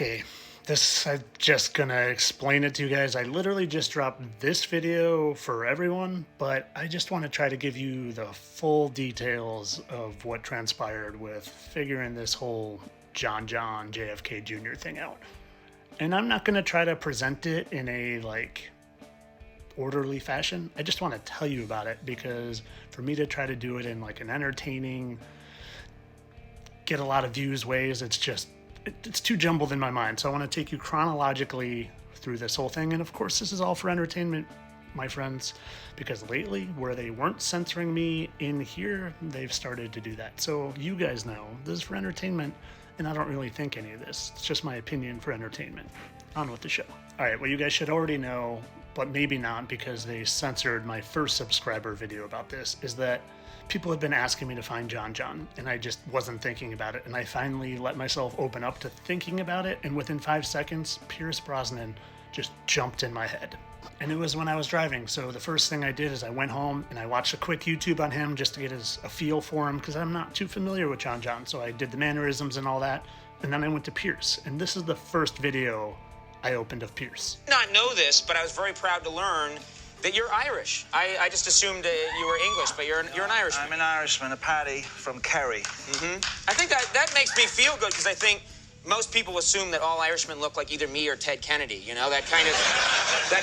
Okay, I'm just gonna explain it to you guys. I literally just dropped this video for everyone, but I just want to try to give you the full details of what transpired with figuring this whole John JFK Jr. thing out. And I'm not gonna try to present it in a orderly fashion. I just want to tell you about it, because for me to try to do it in an entertaining, get a lot of views ways, it's too jumbled in my mind. So I want to take you chronologically through this whole thing. And of course, this is all for entertainment, my friends, because lately, where they weren't censoring me in here, they've started to do that. So you guys know this is for entertainment, and I don't really think any of this. It's just my opinion for entertainment. On with the show. All right, well, you guys should already know, but maybe not because they censored my first subscriber video about this, is that people have been asking me to find John, and I just wasn't thinking about it. And I finally let myself open up to thinking about it, and within 5 seconds, Pierce Brosnan just jumped in my head. And it was when I was driving. So the first thing I did is I went home and I watched a quick YouTube on him just to get a feel for him, because I'm not too familiar with John. So I did the mannerisms and all that. And then I went to Pierce. And this is the first video I opened of Pierce. I did not know this, but I was very proud to learn that you're Irish. I just assumed you were English, but you're an Irishman. I'm an Irishman, a Paddy from Kerry. I think that makes me feel good, because I think most people assume that all Irishmen look like either me or Ted Kennedy, that kind of...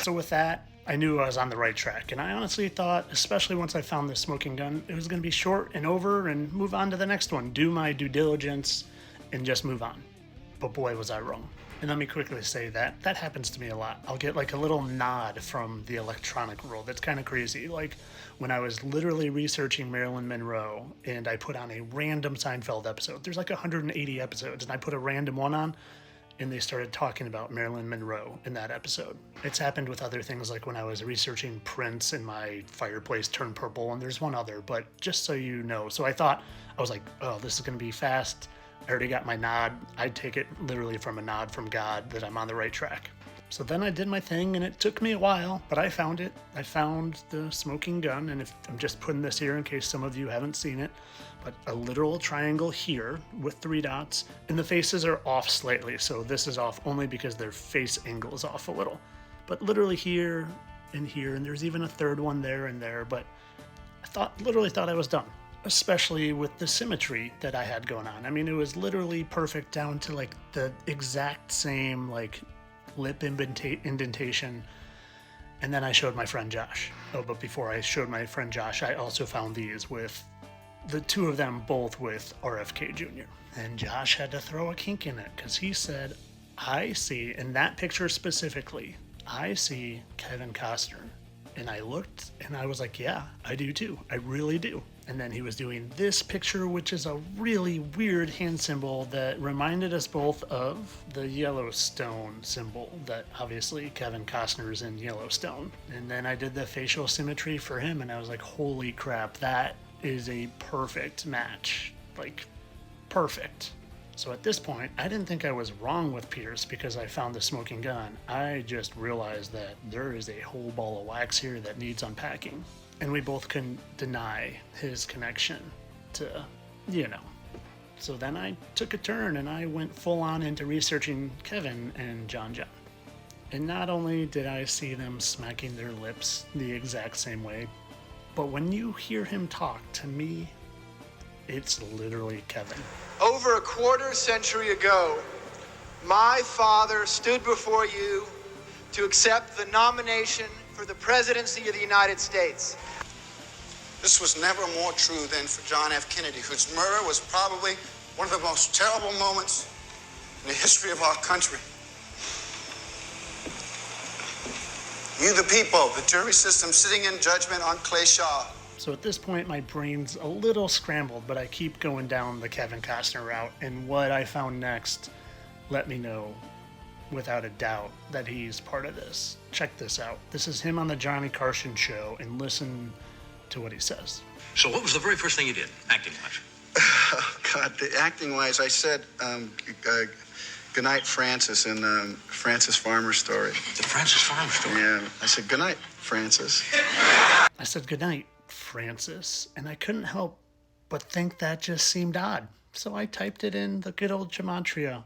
So with that, I knew I was on the right track. And I honestly thought, especially once I found the smoking gun, it was going to be short and over and move on to the next one. Do my due diligence and just move on. But boy, was I wrong. And let me quickly say that happens to me a lot. I'll get a little nod from the electronic world. That's kind of crazy. Like when I was literally researching Marilyn Monroe and I put on a random Seinfeld episode. There's 180 episodes, and I put a random one on, and they started talking about Marilyn Monroe in that episode. It's happened with other things, like when I was researching Prince and my fireplace turned purple, and there's one other, but just so you know. So I was like, oh, this is going to be fast. I already got my nod. I'd take it literally from a nod from God that I'm on the right track. So then I did my thing, and it took me a while, but I found it. I found the smoking gun, and I'm just putting this here in case some of you haven't seen it, but a literal triangle here with 3 dots, and the faces are off slightly, so this is off only because their face angle is off a little. But literally here, and there's even a third one there and there, but I literally thought I was done. Especially with the symmetry that I had going on. I mean, it was literally perfect down to the exact same lip indentation. And then I showed my friend Josh. Oh, but before I showed my friend Josh, I also found these with the 2 of them both with RFK Jr. And Josh had to throw a kink in it, because he said, I see, in that picture specifically, I see Kevin Costner. And I looked and I was like, yeah, I do too. I really do. And then he was doing this picture, which is a really weird hand symbol that reminded us both of the Yellowstone symbol that obviously Kevin Costner's in Yellowstone. And then I did the facial symmetry for him, and I was like, holy crap, that is a perfect match. Perfect. So at this point, I didn't think I was wrong with Pierce because I found the smoking gun. I just realized that there is a whole ball of wax here that needs unpacking. And we both couldn't deny his connection to, So then I took a turn and I went full on into researching Kevin and John. And not only did I see them smacking their lips the exact same way, but when you hear him talk to me, it's literally Kevin. Over a quarter century ago, my father stood before you to accept the nomination for the presidency of the United States. This was never more true than for John F. Kennedy, whose murder was probably one of the most terrible moments in the history of our country. You, the people, the jury system sitting in judgment on Clay Shaw. So at this point, my brain's a little scrambled, but I keep going down the Kevin Costner route, and what I found next let me know without a doubt that he's part of this. Check this out. This is him on the Johnny Carson show, and listen to what he says. So what was the very first thing you did, acting-wise? Oh, God, the acting-wise, I said, goodnight, Francis, in Francis Farmer Story. The Francis Farmer Story? Yeah, I said, goodnight, Francis. I said, goodnight, Francis, and I couldn't help but think that just seemed odd. So I typed it in the good old gematria.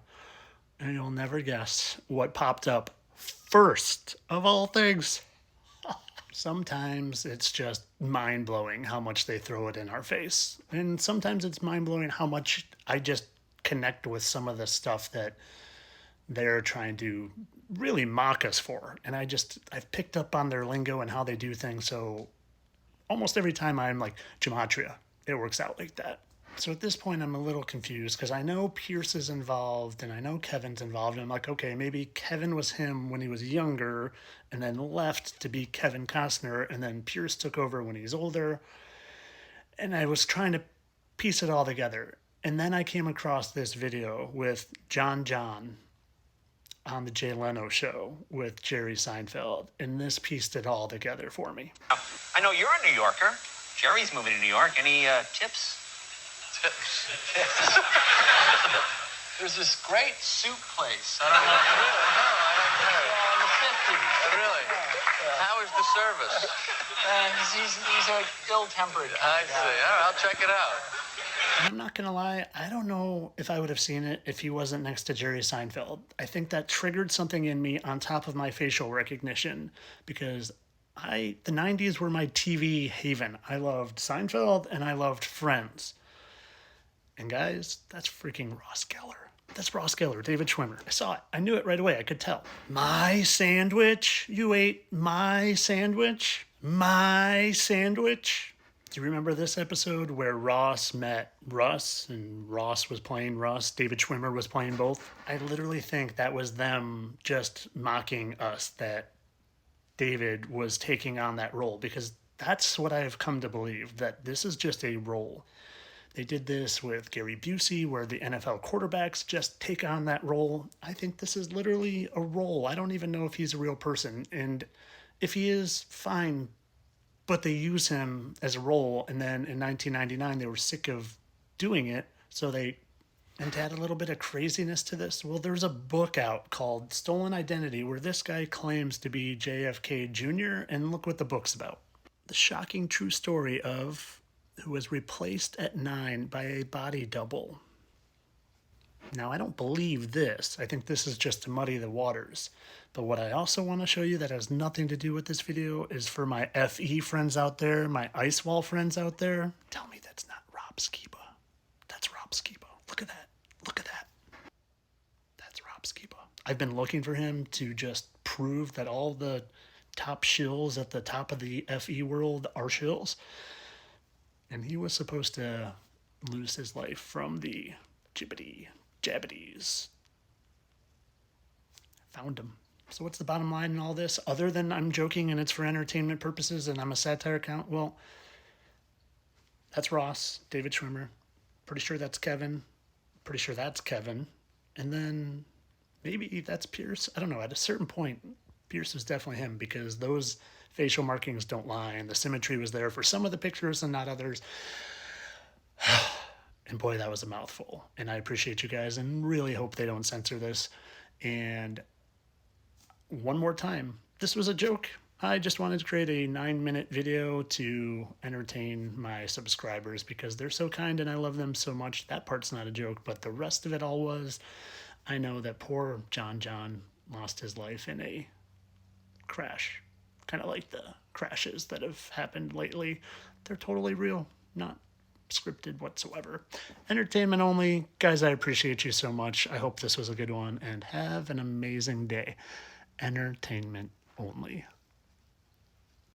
And you'll never guess what popped up first of all things. Sometimes it's just mind-blowing how much they throw it in our face. And sometimes it's mind-blowing how much I just connect with some of the stuff that they're trying to really mock us for. And I've picked up on their lingo and how they do things. So almost every time I'm like, gematria, it works out like that. So at this point, I'm a little confused because I know Pierce is involved and I know Kevin's involved. And I'm like, okay, maybe Kevin was him when he was younger and then left to be Kevin Costner. And then Pierce took over when he's older. And I was trying to piece it all together. And then I came across this video with John on the Jay Leno show with Jerry Seinfeld. And this pieced it all together for me. I know you're a New Yorker. Jerry's moving to New York. Any tips? There's this great soup place. I don't know. In the 50s. Really? How is the service? He's a ill-tempered I see. All right, I'll check it out. I'm not going to lie, I don't know if I would have seen it if he wasn't next to Jerry Seinfeld. I think that triggered something in me on top of my facial recognition because the 90s were my TV haven. I loved Seinfeld and I loved Friends. And guys, that's freaking Ross Geller. That's Ross Geller, David Schwimmer. I saw it. I knew it right away. I could tell. My sandwich? You ate my sandwich? My sandwich? Do you remember this episode where Ross met Russ and Ross was playing Russ? David Schwimmer was playing both? I literally think that was them just mocking us that David was taking on that role because that's what I've come to believe, that this is just a role. They did this with Gary Busey, where the NFL quarterbacks just take on that role. I think this is literally a role. I don't even know if he's a real person. And if he is, fine. But they use him as a role. And then in 1999, they were sick of doing it. And to add a little bit of craziness to this, well, there's a book out called Stolen Identity, where this guy claims to be JFK Jr. And look what the book's about. The shocking true story of who was replaced at 9 by a body double. Now, I don't believe this. I think this is just to muddy the waters. But what I also want to show you that has nothing to do with this video is for my FE friends out there, my Ice Wall friends out there. Tell me that's not Rob Skiba. That's Rob Skiba. Look at that. Look at that. That's Rob Skiba. I've been looking for him to just prove that all the top shills at the top of the FE world are shills. And he was supposed to lose his life from the jibbity-jabbities. Found him. So what's the bottom line in all this? Other than I'm joking and it's for entertainment purposes and I'm a satire account? Well, that's Ross, David Schwimmer. Pretty sure that's Kevin. Pretty sure that's Kevin. And then maybe that's Pierce. I don't know. At a certain point, Pierce was definitely him because those facial markings don't lie, and the symmetry was there for some of the pictures and not others. And boy, that was a mouthful. And I appreciate you guys and really hope they don't censor this. And one more time, this was a joke. I just wanted to create a 9-minute video to entertain my subscribers because they're so kind and I love them so much. That part's not a joke, but the rest of it all was. I know that poor John lost his life in a crash. Kind of like the crashes that have happened lately. They're totally real, not scripted whatsoever. Entertainment only. Guys, I appreciate you so much. I hope this was a good one, and have an amazing day. Entertainment only.